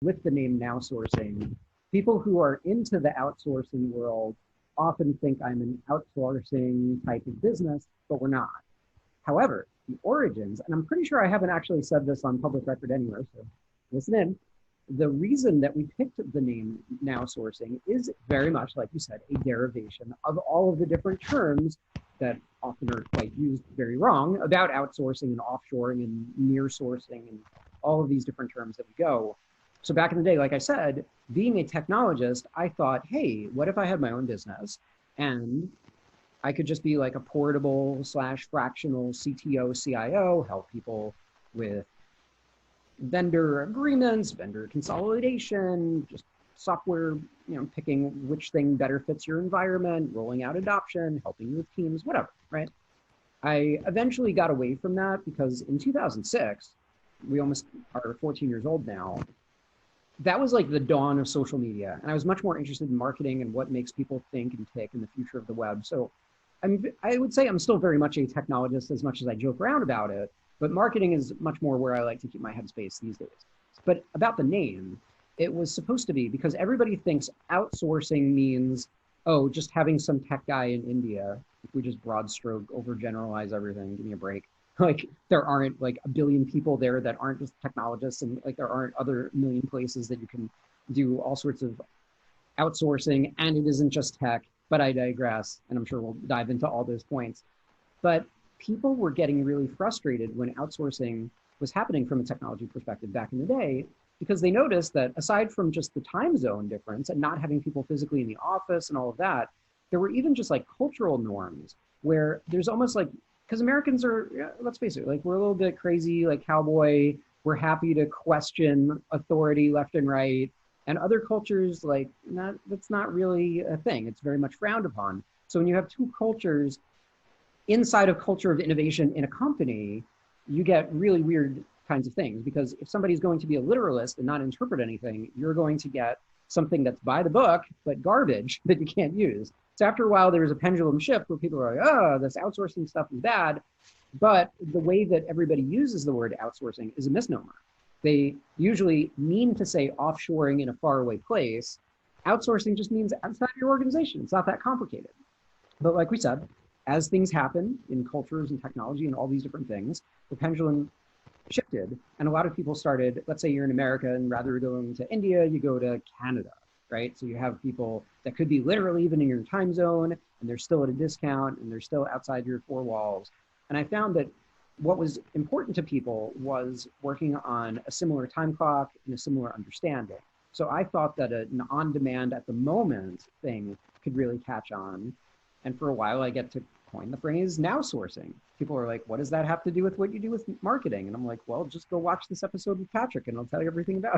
with the name NowSourcing, people who are into the outsourcing world often think I'm an outsourcing type of business, but we're not. However, the origins, and I'm pretty sure I haven't actually said this on public record anywhere, so listen in. The reason that we picked the name NowSourcing is very much, like you said, a derivation of all of the different terms that often are like used very wrong about outsourcing and offshoring and near sourcing and all of these different terms that we go. So back in the day, like I said, being a technologist, I thought, hey, what if I had my own business and I could just be like a portable / fractional CTO, CIO, help people with vendor agreements, vendor consolidation, just software, picking which thing better fits your environment, rolling out adoption, helping you with teams, whatever, right? I eventually got away from that because in 2006, we almost are 14 years old now. That was like the dawn of social media. And I was much more interested in marketing and what makes people think and tick in the future of the web. So I would say I'm still very much a technologist as much as I joke around about it, but marketing is much more where I like to keep my headspace these days. But about the name, it was supposed to be because everybody thinks outsourcing means, oh, just having some tech guy in India. If we just broad stroke, overgeneralize everything, give me a break. Like there aren't like a billion people there that aren't just technologists, and like there aren't other million places that you can do all sorts of outsourcing, and it isn't just tech. But I digress, and I'm sure we'll dive into all those points. But people were getting really frustrated when outsourcing was happening from a technology perspective back in the day, because they noticed that aside from just the time zone difference and not having people physically in the office and all of that, there were even just like cultural norms where there's almost like, because Americans are, let's face it, like we're a little bit crazy, like cowboy, we're happy to question authority left and right. And other cultures, like that's not really a thing. It's very much frowned upon. So when you have two cultures inside of culture of innovation in a company, you get really weird kinds of things, because if somebody's going to be a literalist and not interpret anything, you're going to get something that's by the book, but garbage that you can't use. So after a while, there's a pendulum shift where people are like, oh, this outsourcing stuff is bad. But the way that everybody uses the word outsourcing is a misnomer. They usually mean to say offshoring in a faraway place. Outsourcing just means outside your organization. It's not that complicated. But like we said, as things happen in cultures and technology and all these different things, the pendulum shifted. And a lot of people started, let's say you're in America and rather than going to India, you go to Canada, right? So you have people that could be literally even in your time zone and they're still at a discount and they're still outside your four walls. And I found that what was important to people was working on a similar time clock and a similar understanding. So I thought that an on-demand at the moment thing could really catch on. And for a while, I get to coin the phrase now sourcing. People are like, what does that have to do with what you do with marketing? And I'm like, well, just go watch this episode with Patrick and I'll tell you everything about it.